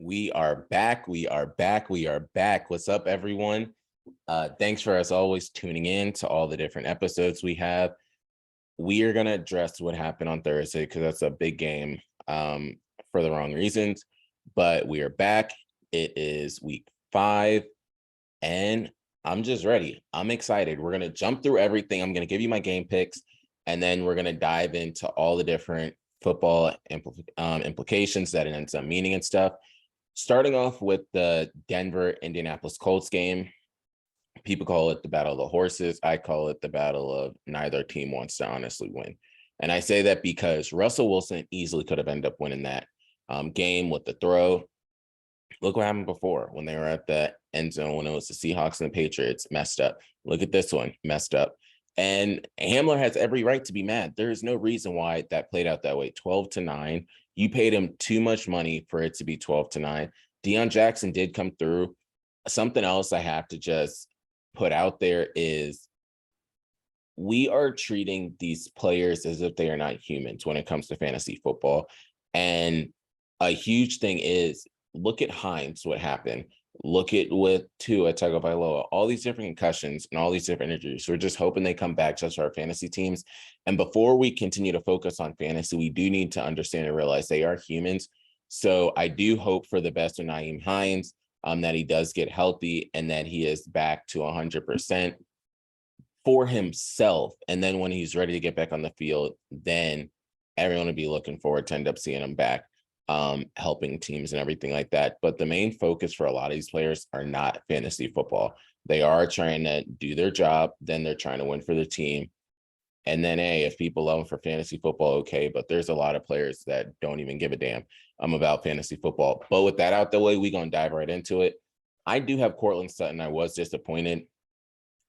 We are back. We are back. We are back. What's up, everyone? Thanks for, as always, tuning in to all the different episodes we have. We are going to address what happened on Thursday because that's a big game for the wrong reasons. But we are back. It is week 5, and I'm just ready. I'm excited. We're going to jump through everything. I'm going to give you my game picks, and then we're going to dive into all the different football implications that it ends up meaning and stuff. Starting off with the Denver-Indianapolis Colts game. People call it the battle of the horses. I call it the battle of neither team wants to honestly win. And I say that because Russell Wilson easily could have ended up winning that game with the throw. Look what happened before when they were at the end zone when it was the Seahawks and the Patriots, messed up. Look at this one, messed up. And Hamler has every right to be mad. There is no reason why that played out that way. 12-9. You paid him too much money for it to be 12-9. Deion Jackson did come through. Something else I have to just put out there is we are treating these players as if they are not humans when it comes to fantasy football. And a huge thing is, look at Hines, what happened. Look at with Tua Tagovailoa, all these different concussions and all these different injuries. We're just hoping they come back just for our fantasy teams. And before we continue to focus on fantasy, we do need to understand and realize they are humans. So I do hope for the best of Nyheim Hines, that he does get healthy and that he is back to 100% for himself. And then when he's ready to get back on the field, then everyone will be looking forward to end up seeing him back. Helping teams and everything like that. But the main focus for a lot of these players are not fantasy football. They are trying to do their job. Then they're trying to win for the team. And then, hey, if people love them for fantasy football, okay. But there's a lot of players that don't even give a damn about fantasy football. But with that out the way, we're going to dive right into it. I do have Cortland Sutton. I was disappointed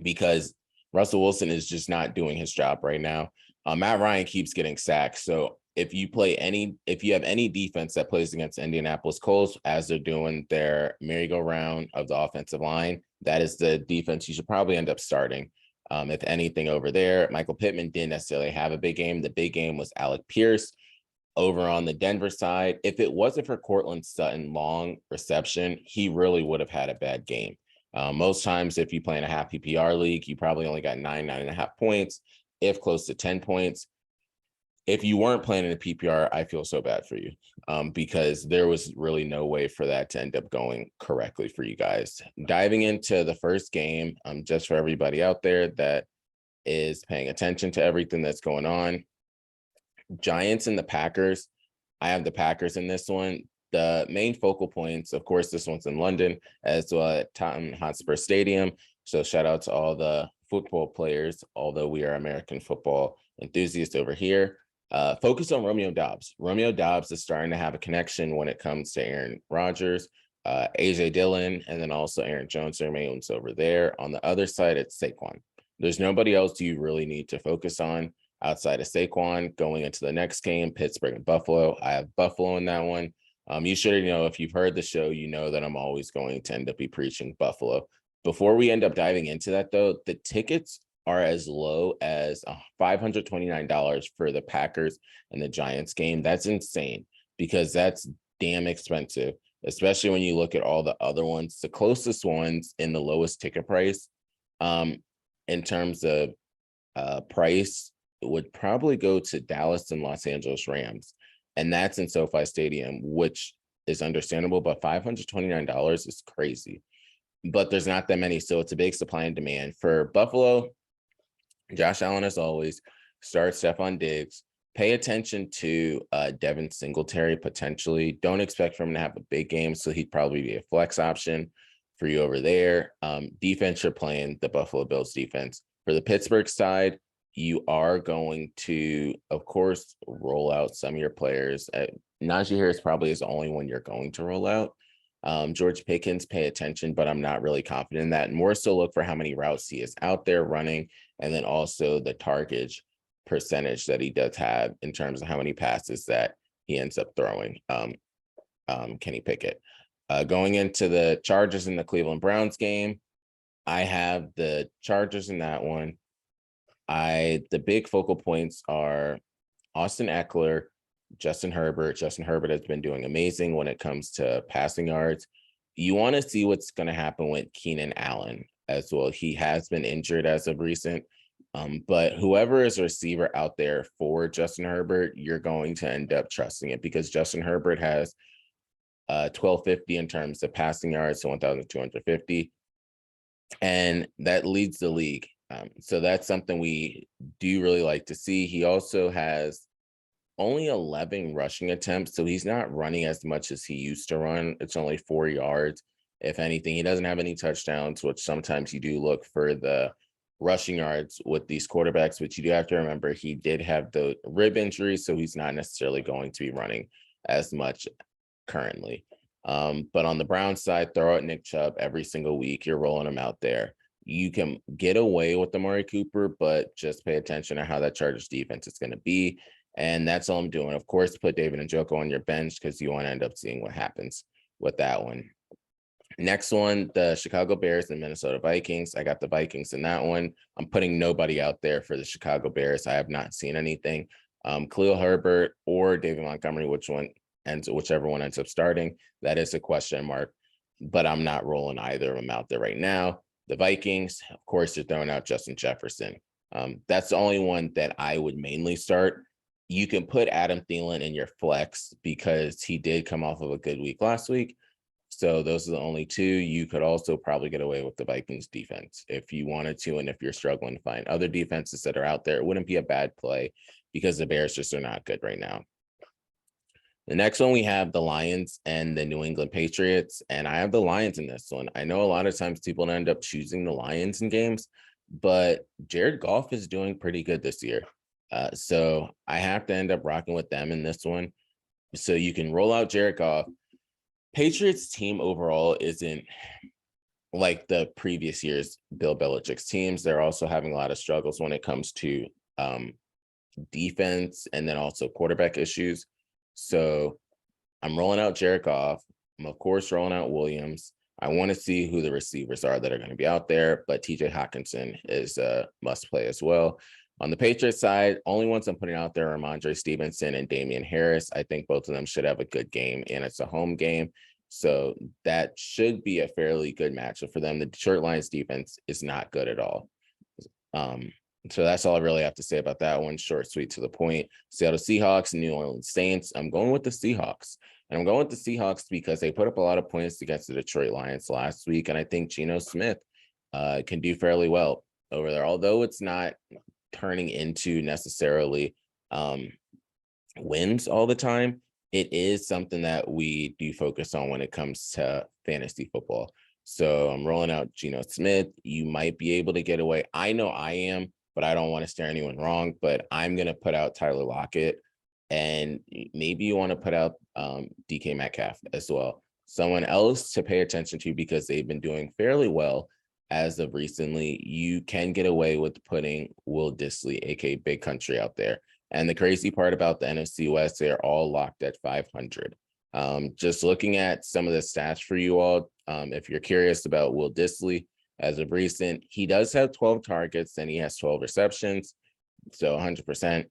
because Russell Wilson is just not doing his job right now. Matt Ryan keeps getting sacked. So if you have any defense that plays against Indianapolis Colts as they're doing their merry-go-round of the offensive line, that is the defense you should probably end up starting. If anything over there, Michael Pittman didn't necessarily have a big game. The big game was Alec Pierce over on the Denver side. If it wasn't for Cortland Sutton long reception, he really would have had a bad game. Most times, if you play in a half PPR league, you probably only got 9.5 points, if close to 10 points. If you weren't playing in a PPR, I feel so bad for you because there was really no way for that to end up going correctly for you guys. Diving into the first game, just for everybody out there that is paying attention to everything that's going on, Giants and the Packers. I have the Packers in this one. The main focal points, of course, this one's in London as well at Tottenham Hotspur Stadium. So shout out to all the football players, although we are American football enthusiasts over here. Focus on Romeo Doubs. Romeo Doubs is starting to have a connection when it comes to Aaron Rodgers, AJ Dillon, and then also Aaron Jones remains over there. On the other side, it's Saquon. There's nobody else you really need to focus on outside of Saquon going into the next game, Pittsburgh and Buffalo. I have Buffalo in that one. You should know, if you've heard the show, you know that I'm always going to end up be preaching Buffalo. Before we end up diving into that, though, the tickets are as low as $529 for the Packers and the Giants game. That's insane because that's damn expensive, especially when you look at all the other ones. The closest ones in the lowest ticket price in terms of price would probably go to Dallas and Los Angeles Rams. And that's in SoFi Stadium, which is understandable, but $529 is crazy. But there's not that many, so it's a big supply and demand. For Buffalo, Josh Allen, as always, start Stephon Diggs. Pay attention to Devin Singletary potentially. Don't expect for him to have a big game, so he'd probably be a flex option for you over there. Defense, you're playing the Buffalo Bills defense. For the Pittsburgh side, you are going to, of course, roll out some of your players. Najee Harris probably is the only one you're going to roll out. George Pickens, pay attention, but I'm not really confident in that. And more so look for how many routes he is out there running, and then also the target percentage that he does have in terms of how many passes that he ends up throwing. Kenny Pickett. Going into the Chargers and the Cleveland Browns game, I have the Chargers in that one. The big focal points are Austin Eckler, Justin Herbert. Justin Herbert has been doing amazing when it comes to passing yards. You want to see what's going to happen with Keenan Allen as well. He has been injured as of recent. But whoever is a receiver out there for Justin Herbert, you're going to end up trusting it because Justin Herbert has 1250 in terms of passing yards, so 1,250. And that leads the league. So that's something we do really like to see. He also has only 11 rushing attempts, so he's not running as much as he used to run. It's only 4 yards. If anything, he doesn't have any touchdowns, which sometimes you do look for the rushing yards with these quarterbacks, but you do have to remember he did have the rib injury, so he's not necessarily going to be running as much currently. But on the Browns side, throw out Nick Chubb every single week. You're rolling him out there. You can get away with Amari Cooper, but just pay attention to how that Chargers defense is going to be. And that's all I'm doing. Of course, put David Njoku on your bench because you want to end up seeing what happens with that one. Next one, the Chicago Bears and Minnesota Vikings. I got the Vikings in that one. I'm putting nobody out there for the Chicago Bears. I have not seen anything. Khalil Herbert or David Montgomery, whichever one ends up starting, that is a question mark. But I'm not rolling either of them out there right now. The Vikings, of course, you're throwing out Justin Jefferson. That's the only one that I would mainly start. You can put Adam Thielen in your flex because he did come off of a good week last week. So those are the only two. You could also probably get away with the Vikings defense if you wanted to. And if you're struggling to find other defenses that are out there, it wouldn't be a bad play because the Bears just are not good right now. The next one, we have the Lions and the New England Patriots. And I have the Lions in this one. I know a lot of times people end up choosing the Lions in games, but Jared Goff is doing pretty good this year. So I have to end up rocking with them in this one. So you can roll out Jared Goff. Patriots team overall isn't like the previous year's Bill Belichick's teams. They're also having a lot of struggles when it comes to defense and then also quarterback issues. So I'm rolling out Jared Goff. I'm, of course, rolling out Williams. I want to see who the receivers are that are going to be out there, but TJ Hawkinson is a must play as well. On the Patriots side, only ones I'm putting out there are Ramondre Stevenson and Damian Harris. I think both of them should have a good game, and it's a home game. So that should be a fairly good matchup for them. The Detroit Lions defense is not good at all. So that's all I really have to say about that one. Short, sweet, to the point. Seattle Seahawks, New Orleans Saints. I'm going with the Seahawks. And I'm going with the Seahawks because they put up a lot of points against the Detroit Lions last week. And I think Geno Smith can do fairly well over there. Although it's not turning into necessarily wins all the time, it is something that we do focus on when it comes to fantasy football. So I'm rolling out Geno Smith. You might be able to get away. I know I am, but I don't want to steer anyone wrong. But I'm going to put out Tyler Lockett, and maybe you want to put out DK Metcalf as well. Someone else to pay attention to because they've been doing fairly well as of recently. You can get away with putting Will Dissly, aka Big Country, out there. And the crazy part about the NFC West, they're all locked at 500. Just looking at some of the stats for you all, if you're curious about Will Dissly, as of recent, he does have 12 targets and he has 12 receptions, so 100%.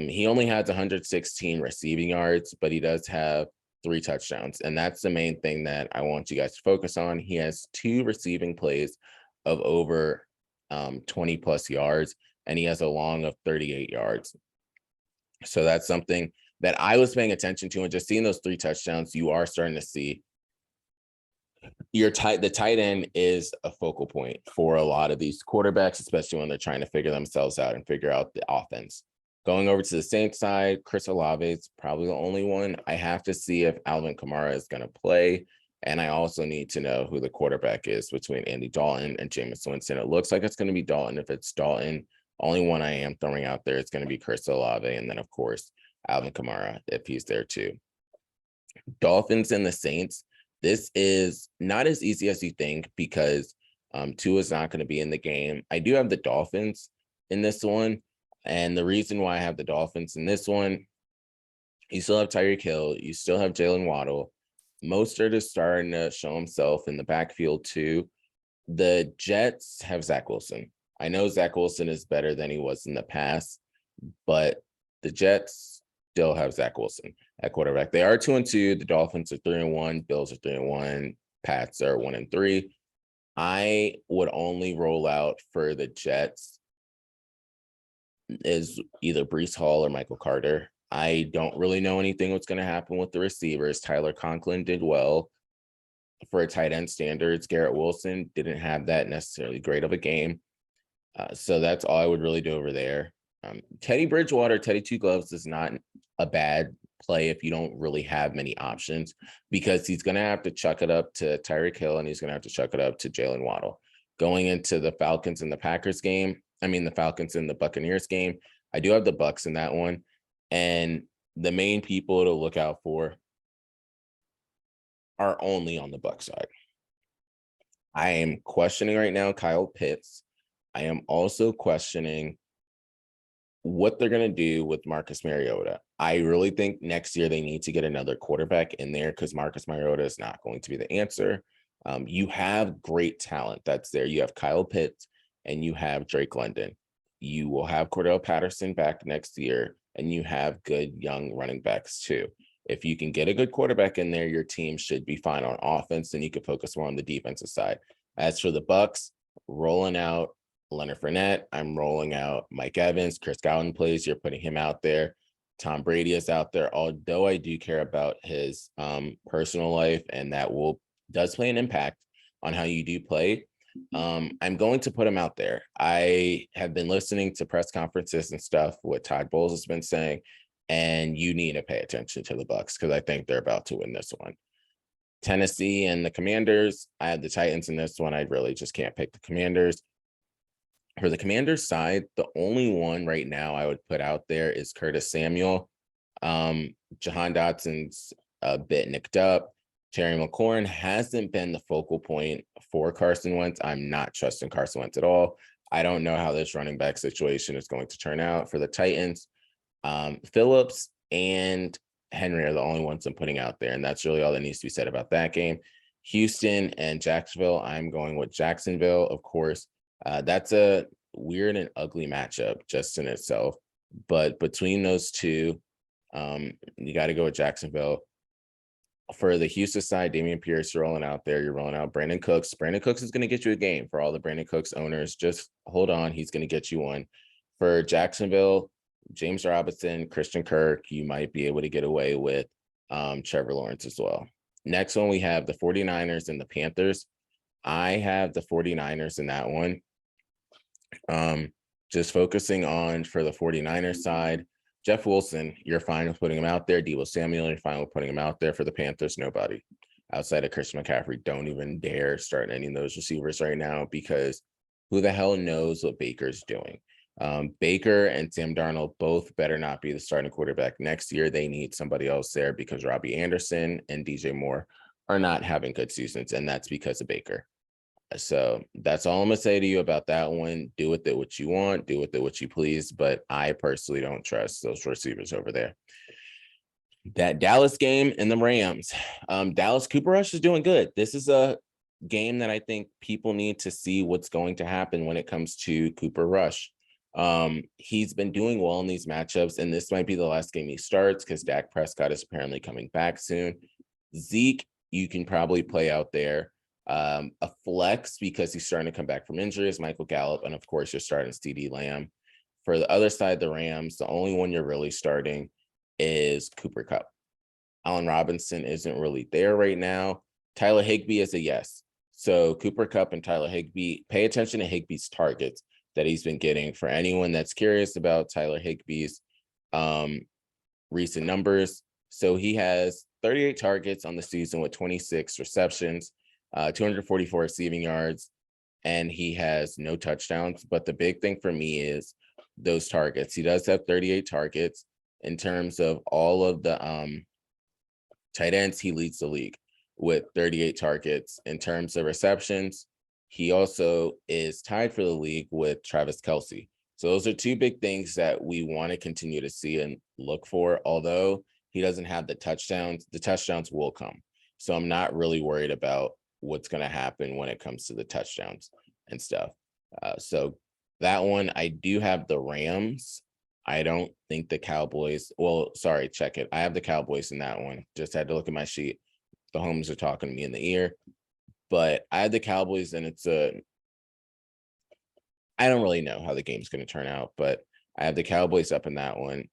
He only has 116 receiving yards, but he does have 3 touchdowns, and that's the main thing that I want you guys to focus on. He has 2 receiving plays of over 20 plus yards, and he has a long of 38 yards. So that's something that I was paying attention to, and just seeing those 3 touchdowns, you are starting to see the tight end is a focal point for a lot of these quarterbacks, especially when they're trying to figure themselves out and figure out the offense. Going over to the Saints side, Chris Olave is probably the only one. I have to see if Alvin Kamara is going to play. And I also need to know who the quarterback is between Andy Dalton and Jameis Winston. It looks like it's going to be Dalton. If it's Dalton, only one I am throwing out there is going to be Chris Olave. And then, of course, Alvin Kamara, if he's there too. Dolphins and the Saints. This is not as easy as you think because Tua is not going to be in the game. I do have the Dolphins in this one. And the reason why I have the Dolphins in this one, you still have Tyreek Hill. You still have Jalen Waddle. Mostert is starting to show himself in the backfield too. The Jets have Zach Wilson. I know Zach Wilson is better than he was in the past, but the Jets still have Zach Wilson at quarterback. They are 2-2. The Dolphins are 3-1. Bills are 3-1. Pats are 1-3. I would only roll out for the Jets is either Breece Hall or Michael Carter. I don't really know anything what's going to happen with the receivers. Tyler Conklin did well for a tight end standards. Garrett Wilson didn't have that necessarily great of a game. So that's all I would really do over there. Teddy Bridgewater, Teddy Two Gloves is not a bad play if you don't really have many options, because he's going to have to chuck it up to Tyreek Hill and he's going to have to chuck it up to Jalen Waddle. Going into the Falcons and the Packers game, the Falcons and the Buccaneers game, I do have the Bucs in that one. And the main people to look out for are only on the Bucs side. I am questioning right now Kyle Pitts. I am also questioning what they're going to do with Marcus Mariota. I really think next year they need to get another quarterback in there, because Marcus Mariota is not going to be the answer. You have great talent that's there. You have Kyle Pitts and you have Drake London. You will have Cordell Patterson back next year, and you have good young running backs too. If you can get a good quarterback in there, your team should be fine on offense, and you can focus more on the defensive side. As for the Bucs, rolling out Leonard Fournette, I'm rolling out Mike Evans. Chris Godwin plays, you're putting him out there. Tom Brady is out there, although I do care about his personal life, and that does play an impact on how you do play. I'm going to put him out there. I have been listening to press conferences and stuff, what Todd Bowles has been saying, and you need to pay attention to the Bucs, because I think they're about to win this one. Tennessee and the Commanders, I have the Titans in this one. I really just can't pick the Commanders. For the Commanders side, the only one right now I would put out there is Curtis Samuel. Jahan Dotson's a bit nicked up. Terry McLaurin hasn't been the focal point for Carson Wentz. I'm not trusting Carson Wentz at all. I don't know how this running back situation is going to turn out for the Titans. Phillips and Henry are the only ones I'm putting out there, and that's really all that needs to be said about that game. Houston and Jacksonville, I'm going with Jacksonville, of course. That's a weird and ugly matchup just in itself, but between those two, you got to go with Jacksonville. For the Houston side, Dameon Pierce, you're rolling out there. You're rolling out Brandon Cooks. Brandon Cooks is going to get you a game. For all the Brandon Cooks owners, just hold on. He's going to get you one. For Jacksonville, James Robinson, Christian Kirk, you might be able to get away with Trevor Lawrence as well. Next one, we have the 49ers and the Panthers. I have the 49ers in that one. Just focusing on for the 49ers side, Jeff Wilson, you're fine with putting him out there. Deebo Samuel, you're fine with putting him out there. For the Panthers, nobody. Outside of Christian McCaffrey, don't even dare start any of those receivers right now, because who the hell knows what Baker's doing? Baker and Sam Darnold both better not be the starting quarterback next year. They need somebody else there, because Robbie Anderson and DJ Moore are not having good seasons, and that's because of Baker. So that's all I'm going to say to you about that one. Do with it what you want. Do with it what you please. But I personally don't trust those receivers over there. That Dallas game and the Rams. Dallas, Cooper Rush is doing good. This is a game that I think people need to see what's going to happen when it comes to Cooper Rush. He's been doing well in these matchups, and this might be the last game he starts, because Dak Prescott is apparently coming back soon. Zeke, you can probably play out there. A flex, because he's starting to come back from injuries, Michael Gallup, and of course you're starting CD Lamb. For the other side, the Rams, the only one you're really starting is Cooper Kupp. Allen Robinson isn't really there right now. Tyler Higbee is a yes. So Cooper Kupp and Tyler Higbee, pay attention to Higbee's targets that he's been getting. For anyone that's curious about Tyler Higbee's recent numbers, so he has 38 targets on the season with 26 receptions, 244 receiving yards, and he has no touchdowns. But the big thing for me is those targets. He does have 38 targets. In terms of all of the tight ends, he leads the league with 38 targets. In terms of receptions, he also is tied for the league with Travis Kelce. So those are two big things that we want to continue to see and look for. Although he doesn't have the touchdowns will come. So I'm not really worried about what's going to happen when it comes to the touchdowns and stuff. So that one, I do have the Rams I don't think the Cowboys, well, sorry, check it. I have the Cowboys in that one. Just had to look at my sheet. The homes are talking to me in the ear. But I had the Cowboys, and I don't really know how the game's going to turn out, but I have the Cowboys up in that one.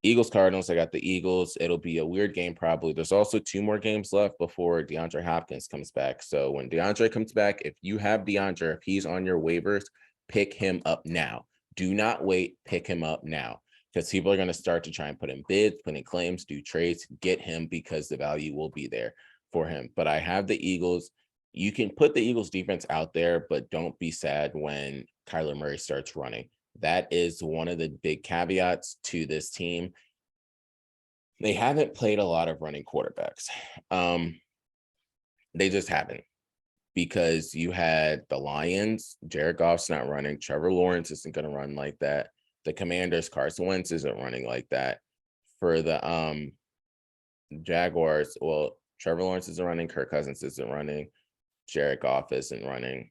Eagles, Cardinals, I got the Eagles. It'll be a weird game probably. There's also 2 more games left before DeAndre Hopkins comes back. So when DeAndre comes back, if you have DeAndre, if he's on your waivers, pick him up now. Do not wait. Pick him up now, because people are going to start to try and put in bids, put in claims, do trades, get him, because the value will be there for him. But I have the Eagles. You can put the Eagles defense out there, but don't be sad when Kyler Murray starts running. That is one of the big caveats to this team. They haven't played a lot of running quarterbacks. They just haven't, because you had the Lions, Jared Goff's not running. Trevor Lawrence isn't going to run like that. The Commanders, Carson Wentz isn't running like that. For the Jaguars, well, Trevor Lawrence isn't running. Kirk Cousins isn't running. Jared Goff isn't running.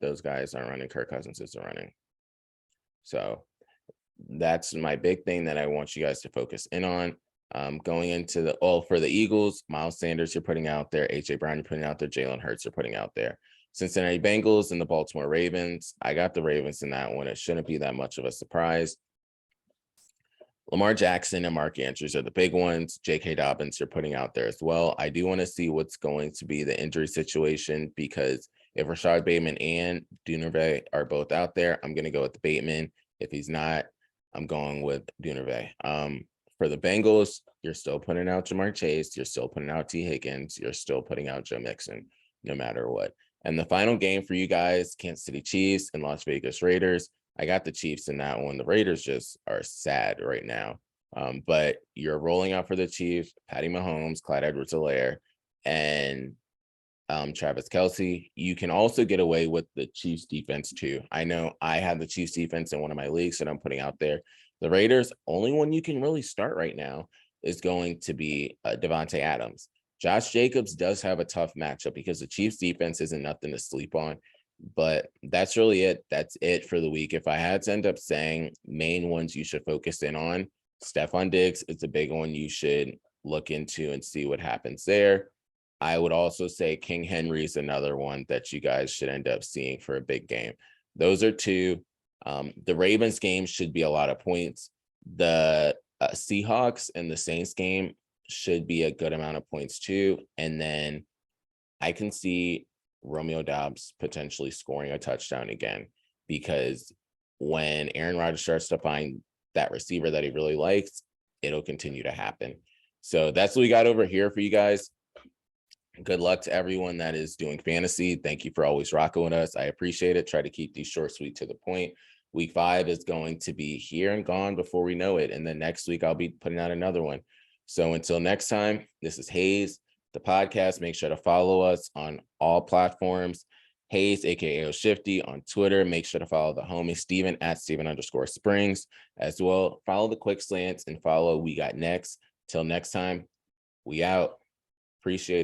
Those guys aren't running. Kirk Cousins isn't running. So that's my big thing that I want you guys to focus in on. Going into for the Eagles, Miles Sanders you're putting out there, AJ Brown you're putting out there, Jalen Hurts you're putting out there. Cincinnati Bengals and the Baltimore Ravens, I got the Ravens in that one. It shouldn't be that much of a surprise. Lamar Jackson and Mark Andrews are the big ones. J.K. Dobbins you're putting out there as well. I do want to see what's going to be the injury situation, because if Rashad Bateman and Duvernay are both out there, I'm going to go with the Bateman. If he's not, I'm going with Duvernay. For the Bengals, you're still putting out Jamar Chase. You're still putting out T. Higgins. You're still putting out Joe Mixon, no matter what. And the final game for you guys, Kansas City Chiefs and Las Vegas Raiders. I got the Chiefs in that one. The Raiders just are sad right now. But you're rolling out for the Chiefs, Patty Mahomes, Clyde Edwards-Helaire, and Travis Kelce. You can also get away with the Chiefs defense too. I know I have the Chiefs defense in one of my leagues that I'm putting out there. The Raiders, only one you can really start right now is going to be Devontae Adams. Josh Jacobs does have a tough matchup because the Chiefs defense isn't nothing to sleep on. But that's really it. That's it for the week. If I had to end up saying main ones you should focus in on, Stephon Diggs is a big one you should look into and see what happens there. I would also say King Henry is another one that you guys should end up seeing for a big game. Those are 2. The Ravens game should be a lot of points. The Seahawks and the Saints game should be a good amount of points too. And then I can see Romeo Doubs potentially scoring a touchdown again, because when Aaron Rodgers starts to find that receiver that he really likes, it'll continue to happen. So that's what we got over here for you guys. Good luck to everyone that is doing fantasy. Thank you for always rocking with us. I appreciate it. Try to keep these short, sweet, to the point. Week 5 is going to be here and gone before we know it. And then next week, I'll be putting out another one. So until next time, this is Hayes, the podcast. Make sure to follow us on all platforms. Hayes, aka Shifty, on Twitter. Make sure to follow the homie Steven at Steven_Springs as well. Follow the Quick Slants and follow We Got Next. Till next time, we out. Appreciate it.